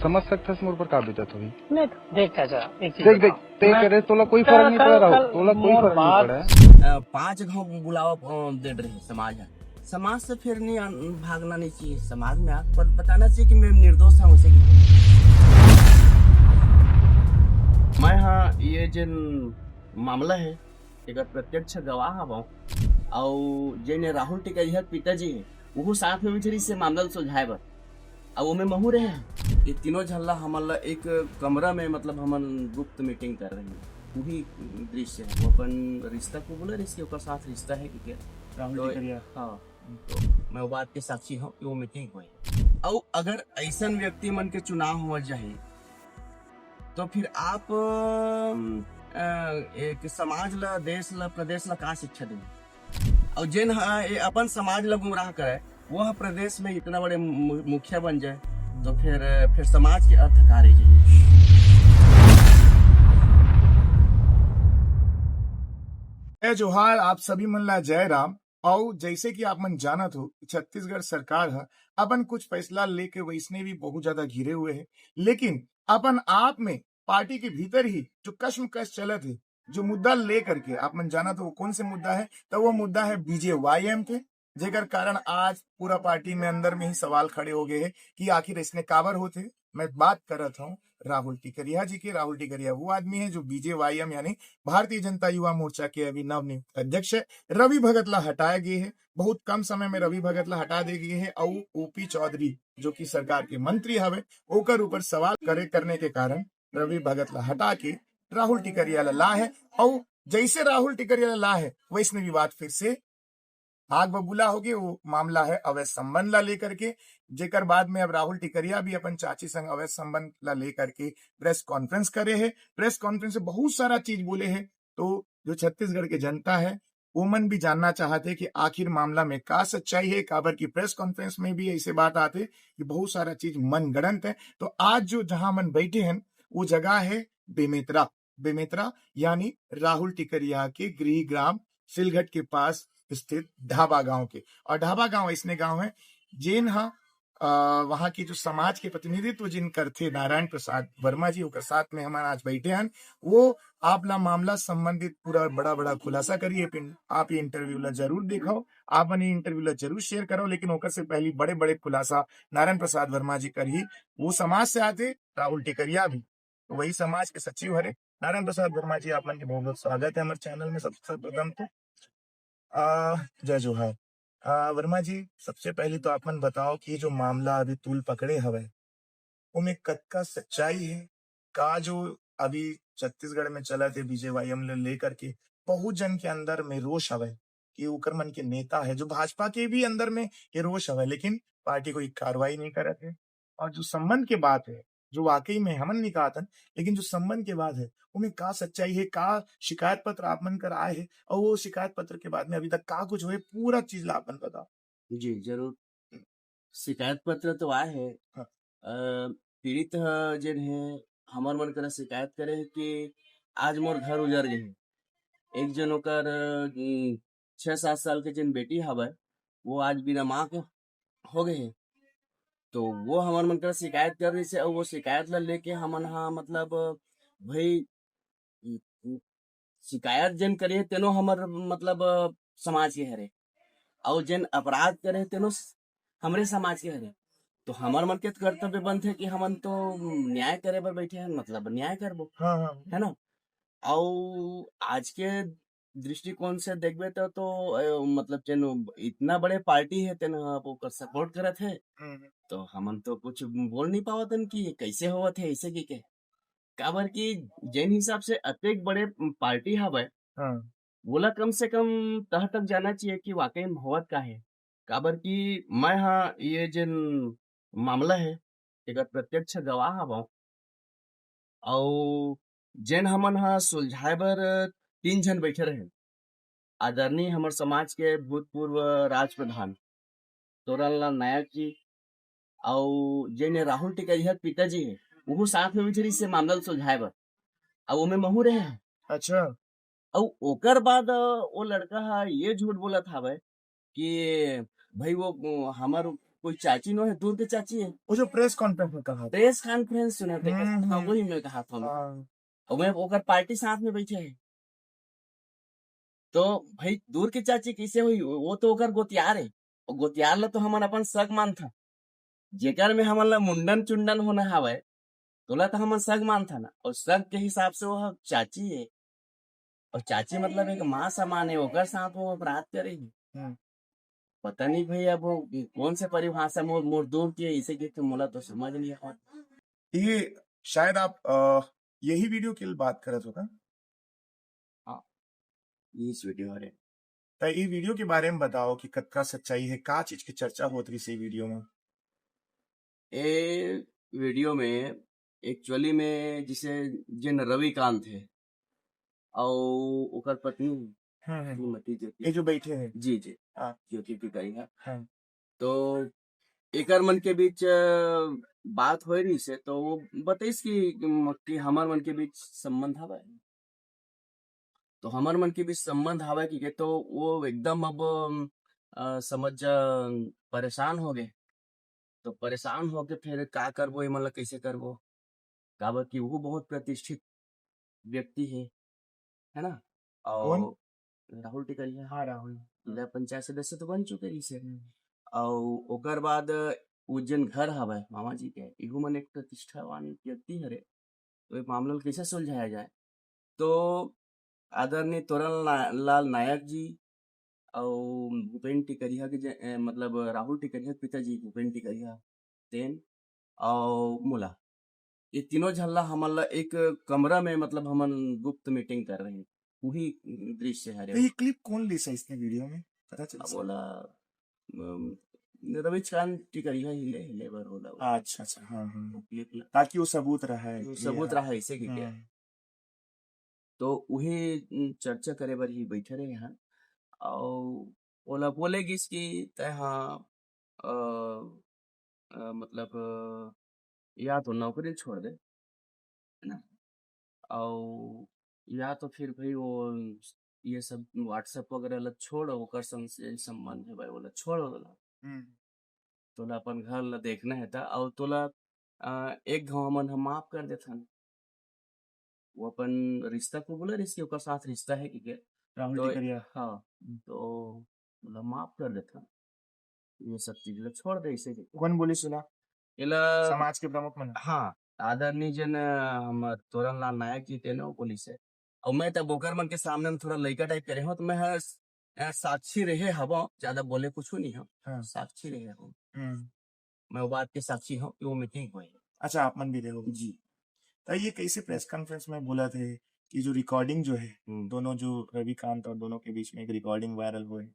समझ सकते हैं मोर पर का बीतत हुई। नहीं देख चाचा एक चीज देख देख बताओ। ते मैं करे तोला कोई फर्क नहीं पड़ रहा, तोला कोई मोर फर्क नहीं बात पड़ा है। 5 गांव बुलावा दे रहे समाज है। समाज से फिर नहीं भागना नहीं चाहिए, समाज में आकर बताना चाहिए कि मैं निर्दोष हूँ उसे। मैं हाँ ये जिन मामला है एक प्रत्यक्ष गवाह हूँ और जिन राहुल टिकैत पिताजी है वो साथ में बिछड़ी से मामला सुलझाए बर और वो में महू रहे हैं। ये तीनों झल्ला हमारा एक कमरा में मतलब हम गुप्त मीटिंग कर रहे हैं। वही दृश्य है, वो अपन रिश्ता को बोले इसके ऊपर साथ रिश्ता है कि राहुल तो, टिकरिया। हाँ तो मैं वो बात के साक्षी हूँ कि वो मीटिंग हुई। और अगर ऐसा व्यक्ति मन के चुनाव हो जाए तो फिर आप एक समाज ला, देश ला, प्रदेश ला का शिक्षा देंगे। और जिन अपन समाज ला गुमराह करे वह प्रदेश में इतना बड़े मुखिया बन जाए तो फिर समाज के अर्थ का रह जाए। जय जोहार, आप सभी मन ला जय राम। और जैसे कि आप मन जानत हो छत्तीसगढ़ सरकार है अपन कुछ फैसला लेके वैसने भी बहुत ज्यादा घिरे हुए है, लेकिन अपन आप में पार्टी के भीतर ही जो कश्मकश चलत है, जो मुद्दा लेकर के आप मन जानत हो कौन से मुद्दा है, तो वो मुद्दा है बीजेवाईएम के, जेकर कारण आज पूरा पार्टी में अंदर में ही सवाल खड़े हो गए हैं कि आखिर इसने काबर होते। मैं बात कर रहा हूँ राहुल टिकरिया जी के। राहुल टिकरिया वो आदमी है जो बीजेवाईएम यानी भारतीय जनता युवा मोर्चा के अभी नवनियुक्त अध्यक्ष है। रवि भगत ला हटाए गए हैं, बहुत कम समय में रवि भगत ला हटा दे गए हैं और ओपी चौधरी जो कि सरकार के मंत्री हवे ओकर ऊपर सवाल करने के कारण रवि भगत ला हटा के राहुल टिकरिया ला है। और जैसे राहुल टिकरिया ला है वैसने विवाद फिर से आग बबूला हो गए। वो मामला है अवैध संबंध ला लेकर के, जेकर बाद में अब राहुल टिकरिया भी अपन चाची संग अवैध संबंध ला लेकर के प्रेस कॉन्फ्रेंस करे है। प्रेस कॉन्फ्रेंस में बहुत सारा चीज बोले है। तो जो छत्तीसगढ़ के जनता है ओमन भी जानना चाहते कि आखिर मामला में का सच्चाई है। काबर की प्रेस कॉन्फ्रेंस में भी ऐसे बात आते कि बहुत सारा चीज मन गढ़ंत है। तो आज जो जहां मन बैठे हैं वो जगह है बेमेतरा। बेमेतरा यानी राहुल टिकरिया के गृह ग्राम सिलघट के पास स्थित ढाबा गांव के। और ढाबा गांव ऐसने गांव है जिन वहां की जो समाज के प्रतिनिधित्व जिन करते नारायण प्रसाद वर्मा जी ओकर साथ में हमारा आज बैठे हैं। वो आप ला मामला संबंधित पूरा बड़ा बड़ा खुलासा करिए। आप ये इंटरव्यू ला जरूर देखो, आप ये इंटरव्यू ला जरूर शेयर करो, लेकिन ओकर से पहले बड़े बड़े खुलासा नारायण प्रसाद वर्मा जी करी। वो समाज से आते, राहुल टिकरिया भी तो वही समाज के सचिव हरे। नारायण प्रसाद वर्मा जी आप मन के बहुत बहुत स्वागत है हमारे चैनल में। सबसे प्रथम तो जय जोहार। वर्मा जी सबसे पहले तो आपन बताओ कि जो मामला अभी तूल पकड़े हवे उमें कतका सच्चाई है। का जो अभी छत्तीसगढ़ में चला थे बीजेवाईएम लेकर के बहुत जन के अंदर में रोष हवे कि उकर मन के नेता है, जो भाजपा के भी अंदर में ये रोष हवे, लेकिन पार्टी कोई कार्रवाई नहीं करत है। और जो संबंध के बात है जो वाकई में हमन नहीं कहा था, लेकिन जो संबंध के बाद है उनमें का सच्चाई है, का शिकायत पत्र आप मन कर आए है और वो शिकायत पत्र के बाद में अभी तक का कुछ हुए पूरा चीज ला अपन बताओ। जी जरूर। शिकायत पत्र तो आए है। हाँ। पीड़ित जिन है हमार मन कर शिकायत करे है कि आज मोर घर उजर गए है। एक जन ओकर 6-7 साल के जिन बेटी हवे वो आज बिना माँ के हो गए है। तो वो हमार मन कर शिकायत कर रही से और वो शिकायत ला लेके हमन हाँ मतलब भाई शिकायत जिन करे तेनो हमर मतलब समाज के हरे और जिन अपराध करे तेनो हमरे समाज के हरे। तो हमार मन के कर्तव्य बनते कि हमन तो न्याय करे बर बैठे हैं, मतलब न्याय करबो। हाँ हाँ है ना। और आज के दृष्टिकोण से देखबे तो मतलब जेन इतना बड़े पार्टी है तेन ओकर सपोर्ट करत है। तो हमन तो कुछ बोल नहीं पावतन कि कैसे होवत है ऐसे की के। काबर की जिन हिसाब से अतेक बड़े पार्टी हवे हाँ बोला कम से कम तह तक जाना चाहिए कि वाकई में होवत का है। काबर की मैं हाँ ये जिन मामला है एक प्रत्यक्ष गवाह हवा और जिन हमन हाँ सुलझाए बर 3 जन बैठे रहे। आदरणीय हमर समाज के भूतपूर्व राज प्रधान तोरनलाल नायक जी और जिन राहुल टिकैत पिताजी है वो साथ में बिछड़ी से मामला सुलझाए बर और वो में महू रहे हैं। अच्छा। और ओकर बाद वो लड़का ये झूठ बोला था भाई कि भाई वो हमर कोई चाची नो है, दूर के चाची है। वो जो प्रेस कॉन्फ्रेंस में कहा था। प्रेस कॉन्फ्रेंस सुना थे, हम्म, वही मैं कहा था। हाँ, और मैं ओकर पार्टी साथ में बैठे है, तो भाई दूर की चाची कैसे हुई? वो तो ओकर गोतियार है, और गोतियार ला तो हमन अपन सग मान था, जेकर में हमन ला मुंडन चुंडन होना हवे, तोला तो हमन सग मान था ना, और सग के हिसाब से वो चाची है, और चाची मतलब एक माँ समान है, ओकर साथ वो अपराध करेगी। हम्म। पता नहीं भाई, अब वो कौन से परिभाषा मोर दूर की है, इसे के तो मोला तो समझ नहीं आता। ये शायद आप यही वीडियो के लिए बात करत होगा। हाँ, इस वीडियो है। तो ये वीडियो के बारे में बताओ कि कतका सच्चाई है, का चीज की चर्चा होत रही इसी वीडियो में। ए वीडियो में एक्चुअली में जिसे जिन रविकांत है और ओकर पत्नी श्रीमती ज्योति, ये जो बैठे हैं। जी जी, हाँ, ज्योति पिटाई है। हाँ, तो एकर मन के बीच बात हो रही से, तो वो बताइस कि हमार मन के बीच संबंध हवा है, तो हमार मन के बीच संबंध हवा कि तो वो एकदम अब समझ परेशान हो गए। तो परेशान होके फिर का करबो, ये मतलब कैसे करबो, काबर कि वो बहुत प्रतिष्ठित व्यक्ति है ना। कौन? और राहुल टिकरिया, हाँ, राहुल। जिला पंचायत सदस्य तो बन चुके इसे। और ओकर बाद उ जन घर हवे मामा जी के, इहू मन एक प्रतिष्ठावान व्यक्ति हरे, तो ये मामला ल कैसे सुलझाया जाए। तो आदरणीय लाल नायक जी और भूपेन टिकरिया के मतलब राहुल टिकरिया के पिताजी भूपेन टिकरिया तेन और मोला, ये तीनों झल्ला हमन ला एक कमरा में मतलब हमन गुप्त मीटिंग कर रहे हैं, वही दृश्य है तो रे। ये क्लिप कौन ली है इसने वीडियो में, पता चल अब सका? बोला रविकांत टिकरिया हिले बर होला वो। अच्छा अच्छा, हाँ हाँ, वो क्लिप ला ताकि वो सबूत रहा है वो कि सबूत हाँ। रहा ऐसे की क्या। हम्म, तो वही चर्चा करे बर ही बैठे रहे यहाँ, और बोला बोलेगी इसकी तय हाँ अ, मतलब या तो नौकरी छोड़ दे, है ना, और या तो फिर भाई वो ये सब व्हाट्सएप वगैरह ला छोड़, ओकर संग से संबंध है भाई, बोला छोड़ बोला, हम्म, तोला अपन घर ला देखना है था, और तोला एक घाव मन हम माफ कर देथन। वो अपन रिश्ता को बोला रिश्ते ओकर साथ रिश्ता है कि क्या, राहुल तो टिकरिया। हाँ, तो बोला माफ कर देथन, ये सब चीज ला छोड़ दे इसे के। कौन बोली सुना? इला समाज के प्रमुख मन। हाँ, आदरणीय जन हमर तोरन लाल नायक जी तेनो पुलिस है, और मैं तब बोकर मन के सामने में थोड़ा लइका टाइप करे हो, तो मैं साक्षी रहे हवा, ज्यादा बोले कुछ नहीं हो, हाँ, साक्षी रहे हो, हम्म। मैं वो बात के साक्षी हूँ कि वो मीटिंग हुई है। अच्छा, आप मन भी रहे हो जी। तो ये कैसे प्रेस कॉन्फ्रेंस में बोला थे कि जो रिकॉर्डिंग जो है, दोनों जो रविकांत और दोनों के बीच में एक रिकॉर्डिंग वायरल हुए,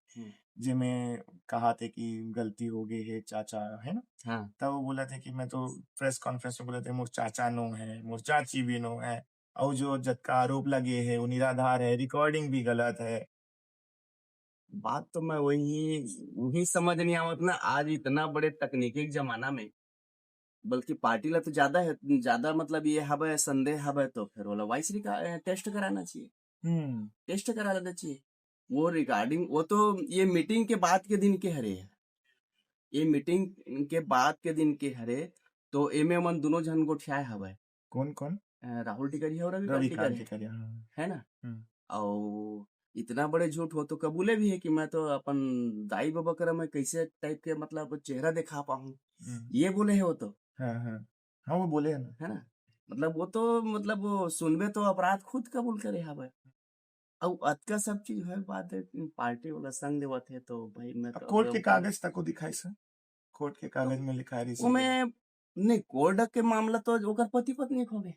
जिसमें कहा थे कि गलती हो गई है चाचा, है ना। हाँ, तब वो बोला थे कि मैं तो प्रेस कॉन्फ्रेंस में बोला थे मोर चाचा नो है, मोर चाची भी नो है, और जो जत का आरोप लगे है वो निराधार है, रिकॉर्डिंग भी गलत है। बात तो मैं वही वही समझ नहीं आवत ना, आज इतना बड़े तकनीकी के जमाना में, बल्कि पार्टी ला तो ज्यादा है, ज्यादा मतलब ये हवे संदेह हवे, तो फिर बोला वॉइस टेस्ट कराना चाहिए, टेस्ट करा लेना चाहिए। वो रिगार्डिंग वो तो ये मीटिंग के बाद के दिन के हरे है, ये मीटिंग के बाद के दिन के हरे, तो एमे मन दोनों जन गोठियाए हवे, कौन कौन? राहुल टिकरिया और रविकांत रविकांत टिकरिया, टिकरिया, हाँ। है ना। हम्म, और इतना बड़े झूठ हो तो कबूले भी है कि मैं तो अपन दाई बाबा कर मैं कैसे टाइप के मतलब चेहरा दिखा पाऊँ, ये बोले है वो तो, हाँ हाँ हाँ, वो बोले है ना। है ना। मतलब वो तो मतलब वो सुनबे तो अपराध खुद कबूल करे हवे, और अतका सब चीज है बात है, पार्टी वाला संग देवत है, तो भाई मैं अब तो कोर्ट के कागज तक को दिखाई सर, कोर्ट के कागज में लिखा है वो मैं नहीं, कोर्ट के मामला तो ओकर पति पत्नी खो गए,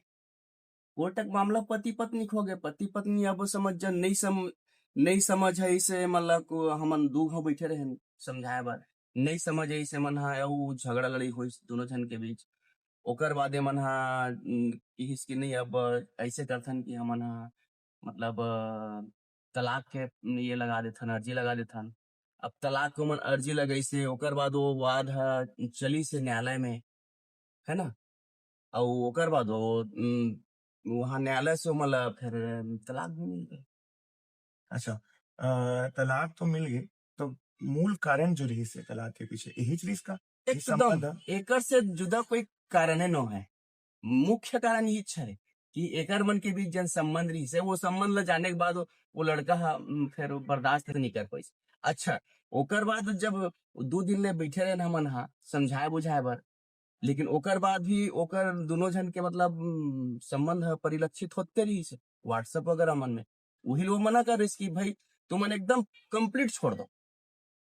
कोर्टक मामला पति पत्नी खो गए, पति पत्नी अब समझ जा नहीं समझ है इसे, मतलब को हमन दू घाव बैठे रहे समझाए बार, नहीं समझ है इसे मन हा उ झगड़ा लड़ी हुई दोनों जन के बीच, ओकर बादे मन हा किस की नहीं, अब ऐसे करथन कि हमन हा मतलब तलाक के ये लगा देथन, अर्जी लगा देथन। अब तलाक को मन अर्जी लगई से ओकर बाद वो वाद हा चली से न्यायालय में, है ना, और ओकर बाद वो वहाँ न्यायालय से मला फिर तलाक भी मिल गई। अच्छा, तलाक तो मिल गई, तो मूल कारण जो रही से तलाक के पीछे यही चीज का संबंध एकदम एकर से जुदा कोई कारण न है। मुख्य कारण ये है कि एकर मन के बीच जन संबंध रही से वो संबंध ल जाने के बाद वो लड़का फिर बर्दाश्त नहीं कर पाई। अच्छा, ओकर बाद जब 2 दिन ले बैठे रहे हमन हा समझाए बुझाए बर, लेकिन ओकर बाद भी ओकर दोनों जन के मतलब संबंध परिलक्षित होते रही से व्हाट्सएप वगैरह मन में। वही लोग मना कर रही कि भाई तुम मन एकदम कंप्लीट छोड़ दो,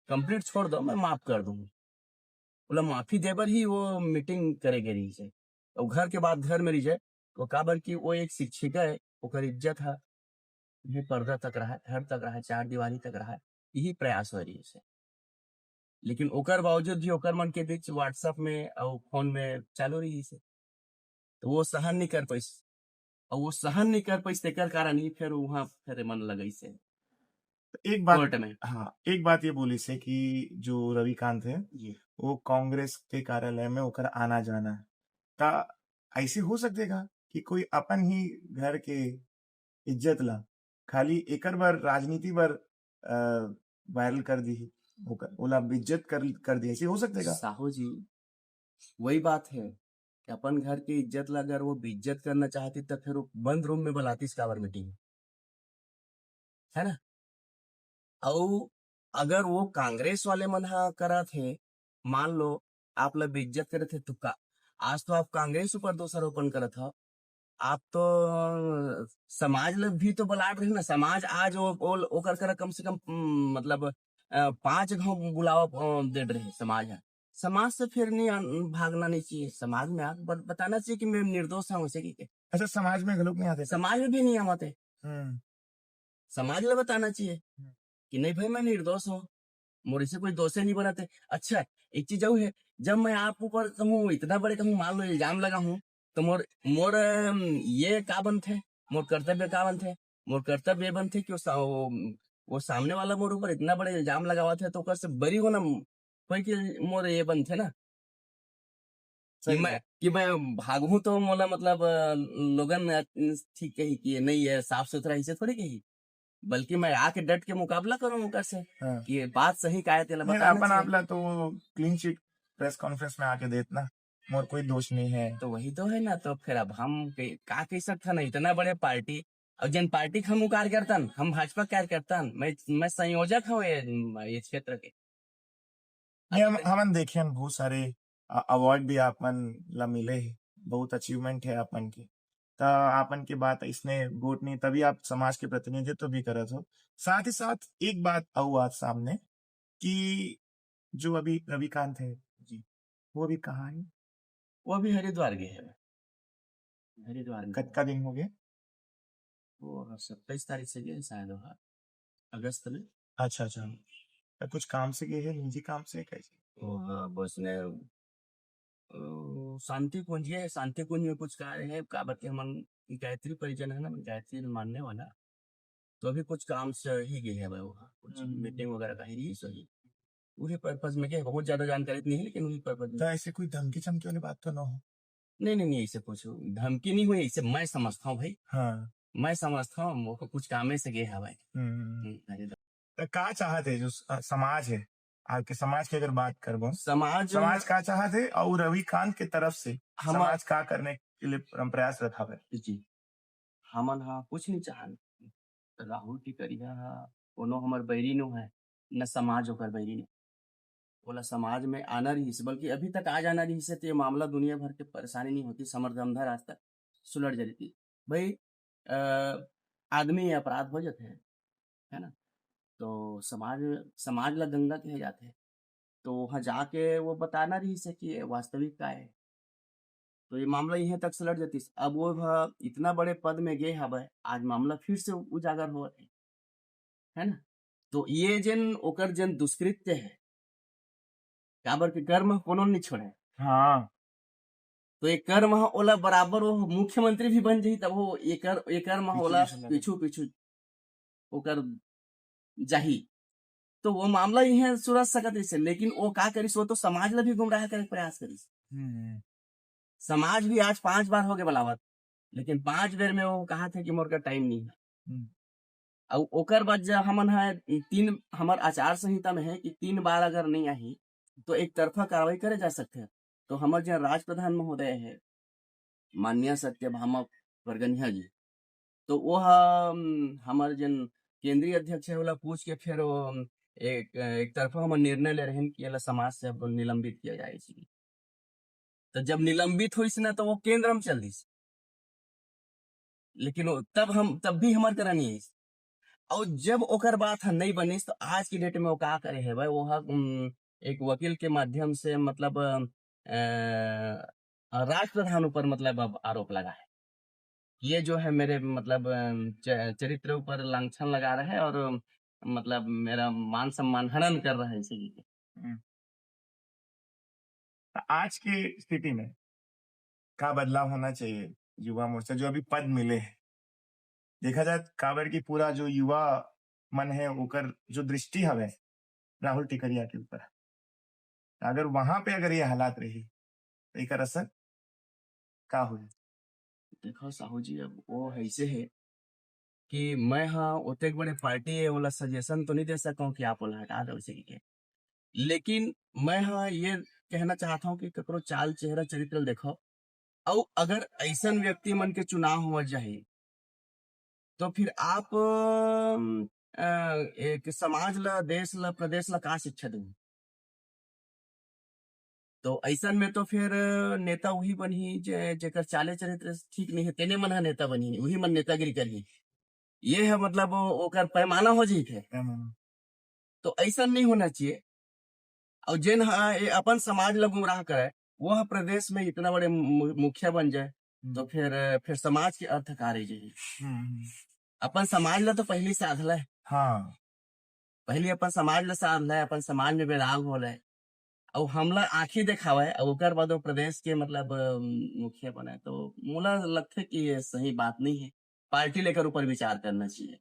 कंप्लीट छोड़ दो, मैं माफ कर दूंगी। बोला माफी देबर ही वो मीटिंग करेगे रही से। और घर के बाद घर में रही जाए वो काबर की वो एक शिक्षिका है, ओकर इज्जत है, ये पर्दा तक रहा है, घर तक रहा है, 4 दीवारी तक रहा है, यही प्रयास हो रही है। लेकिन ओकर बावजूद भी ओकर मन के बीच व्हाट्सएप में और फोन में चालू रही से, तो वो सहन नहीं कर पाई। और वो सहन नहीं कर पाई तेकर कारण ही फिर वहां फिर मन लगई से एक बात कोर्ट में। हाँ, एक बात ये बोली से कि जो रविकांत है जी वो कांग्रेस के कार्यालय में ओकर आना जाना है, ता ऐसे हो सकेगा कि कोई अपन ही घर के इज्जत ला खाली एकर बर राजनीति बर वायरल कर दी, ओकर ओला इज्जत कर दी, ऐसे हो सकेगा? साहू जी, वही बात है कि अपन घर की इज्जत ला अगर वो बेइज्जत करना चाहती तो फिर वो बंद रूम में बुलाती काबर मीटिंग, है ना। और अगर वो कांग्रेस वाले मन हा करा थे, मान लो आप लोग बेइज्जत करे थे, तो आज तो आप कांग्रेस ऊपर दोषारोपण करत हो। आप तो समाज लोग भी तो बलाट रहे ना। समाज आज ओकर करा कम से कम मतलब 5 गांव बुलावा दे रहे समाज है। समाज से फिर नहीं भागना नहीं चाहिए, समाज में आके बताना चाहिए कि मैं निर्दोष हूँ उसे की। अच्छा, समाज में लोग नहीं आते? समाज में भी नहीं आते, हम्म, समाज में बताना चाहिए कि नहीं भाई मैं निर्दोष हूँ, मोरे से कोई दोषे नहीं बनाते। अच्छा, एक चीज और है, जब मैं आप ऊपर कहूँ इतना बड़े कहूँ, मान लो इल्जाम लगा हूँ, तो मोर मोर ये का बन थे, मोर कर्तव्य का बन थे? मोर कर्तव्य ये बन थे कि वो सामने वाला मोर ऊपर इतना बड़े इल्जाम लगावा थे, तो ओकर से बरी होना कोई के मोर ये बन थे ना सही है। कि मैं भागू तो मोला मतलब लोगन ठीक कही कि नहीं है साफ सुथरा इसे थोड़ी कही, बल्कि मैं आके डट के मुकाबला करूं उनका से हाँ। कि बात सही का है तेला नहीं, बताना अपन चाहिए। आपला तो क्लीन चिट प्रेस कॉन्फ्रेंस में आके देतना, मोर कोई दोष नहीं है। तो वही तो है ना। तो फिर अब हम का कह सकता ना, इतना बड़े पार्टी और जन पार्टी हम कार्य करतन, हम भाजपा कार्य करतन, मैं संयोजक हूँ ये क्षेत्र के। नहीं, हमन देखे बहुत सारे अवार्ड भी आपन ला मिले है, बहुत अचीवमेंट है आपन के, ता आपन के बात इसने वोट नहीं, तभी आप समाज के प्रतिनिधित्व भी करत हो। साथ ही साथ एक बात और आज सामने कि जो अभी रविकांत है जी, वो अभी कहाँ है? वो अभी हरिद्वार गए है, हरिद्वार में कतका दिन हो गए? वो 27 तारीख से गए शायद, वहाँ अगस्त में। अच्छा अच्छा, तो कुछ काम से गए हैं, निजी काम से कैसे? वो बस ने शांति कुंज है, शांति कुंज में कुछ कार्य है, काबर के हम गायत्री परिजन है ना, गायत्री मानने वाला, तो अभी कुछ काम से ही गए हैं वहाँ, कुछ मीटिंग वगैरह का ही सही उसी पर्पज में गए। बहुत ज्यादा जानकारी नहीं है, लेकिन उसी पर्पज में। तो ऐसे कोई धमकी चमकी वाली बात तो ना हो? नहीं नहीं नहीं, ऐसे कुछ धमकी नहीं हुई, ऐसे मैं समझता हूँ भाई, हाँ। मैं समझता हूँ वो कुछ कामे से गए है भाई। तो का चाहते जो समाज है, आपके समाज की अगर बात करबो, समाज का चाहते और रविकांत के तरफ से हम समाज का करने के लिए प्रयास रखा है जी, हमन हा कुछ नहीं चाहन। राहुल टिकरिया कोनो हमर बैरी नो है, न समाज ओकर बैरी ने बोला समाज में आना रही से, बल्कि अभी तक आ जाना रही से, तो ये मामला दुनिया भर के परेशानी नहीं होती, समरदमधा रास्ता सुलझ जाती भाई। आदमी अपराध हो जाते हैं, है ना, तो समाज ला गंगा कहे जाते हैं, तो वहाँ जाके वो बताना रही से कि वास्तविक का है, तो ये मामला यहीं तक सुलझ जाती। अब वो इतना बड़े पद में गए हवे, आज मामला फिर से उजागर हो रहे है ना। तो ये जन ओकर जन दुष्कृत्य है, काबर के कर्म कोनो नहीं छोड़े। हाँ, तो एक कर्म ओला बराबर वो मुख्यमंत्री भी बन जाई, तब वो एक कर्म ओला पीछू ओकर जाही, तो वो मामला ही है सुरज सकत से। लेकिन वो का करिस, वो तो समाज ला भी गुमराह करे प्रयास करिस। समाज भी आज 5 बार हो गए बलावत, लेकिन 5 बेर में वो कहा था कि मोर का टाइम नहीं है। और ओकर बाद जब हमन है 3 हमार आचार संहिता में है कि 3 बार अगर नहीं आई तो एक तरफा कार्रवाई करे जा सकते हैं। तो हमारे जो राज प्रधान महोदय है माननीय सत्यभामा परगनिया जी, तो वो हमारे जन केंद्रीय अध्यक्ष है, वाला पूछ के फिर वो एक तरफा हम निर्णय ले रहे हैं कि ये समाज से अब निलंबित किया जाए इसी। तो जब निलंबित हुई ना तो वो केंद्र हम चल दी, लेकिन तब भी हमारे तरह नहीं है। और जब ओकर बात नहीं बनी तो आज की डेट में वो का करे है भाई, वो एक वकील के माध्यम से मतलब राष्ट्रप्रधान ऊपर मतलब अब आरोप लगा है। ये जो है मेरे मतलब चरित्र ऊपर लांछन लगा रहा है और मतलब मेरा मान सम्मान हनन कर रहा है इसी के। आज की स्थिति में का बदलाव होना चाहिए युवा मोर्चा जो अभी पद मिले हैं? देखा जाए काबर की पूरा जो युवा मन है ओकर जो दृष्टि हवे राहुल टिकरिया के ऊपर, अगर वहां पे अगर ये हालात रही तो एकर असर का होई? देखो साहू जी, अब वो ऐसे है कि मैं हाँ उतने बड़े पार्टी है वाला सजेशन तो नहीं दे सकता कि आप वाला हटा दो उसे के, लेकिन मैं हाँ ये कहना चाहता हूँ कि ककरो चाल चेहरा चरित्र देखो, और अगर ऐसा व्यक्ति मन के चुनाव हो जाए तो फिर आप एक समाज ला, देश ला, प्रदेश ला का शिक्षा देंगे? तो ऐसा में तो फिर नेता वही बनी जेकर चाले चरित्र ठीक नहीं है, तेने मन नेता बनी, वही मन नेतागिरी करी। ये है मतलब ओकर पैमाना हो जी थे, तो ऐसा नहीं होना चाहिए। और जिन अपन समाज ला गुमराह करे वह प्रदेश में इतना बड़े मुखिया बन जाए तो फिर समाज के अर्थ कार्य जाए। अपन समाज ला तो पहली साधला है, हाँ पहले अपन समाज ला साधला है, अपन समाज में बेराग हो रहा है और हमला आंखी दिखावा है और ओकर बाद प्रदेश के मतलब मुखिया बना है। तो मुला लगता है कि ये सही बात नहीं है, पार्टी लेकर ऊपर विचार करना चाहिए।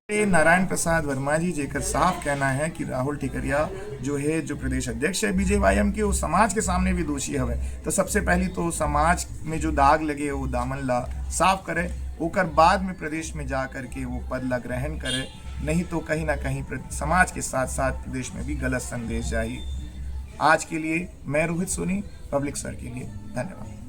नारायण प्रसाद वर्मा जी जेकर साफ कहना है कि राहुल टिकरिया जो है जो प्रदेश अध्यक्ष है बीजेवाईएम के, वो समाज के सामने भी दोषी हवे। तो सबसे पहली तो समाज में जो दाग लगे वो दामन ला साफ करे, ओकर बाद में प्रदेश में जा करके वो पद ला ग्रहण करे, नहीं तो कहीं ना कहीं समाज के साथ साथ प्रदेश में भी गलत संदेश जाए। आज के लिए मैं रोहित सोनी, पब्लिक सर के लिए धन्यवाद।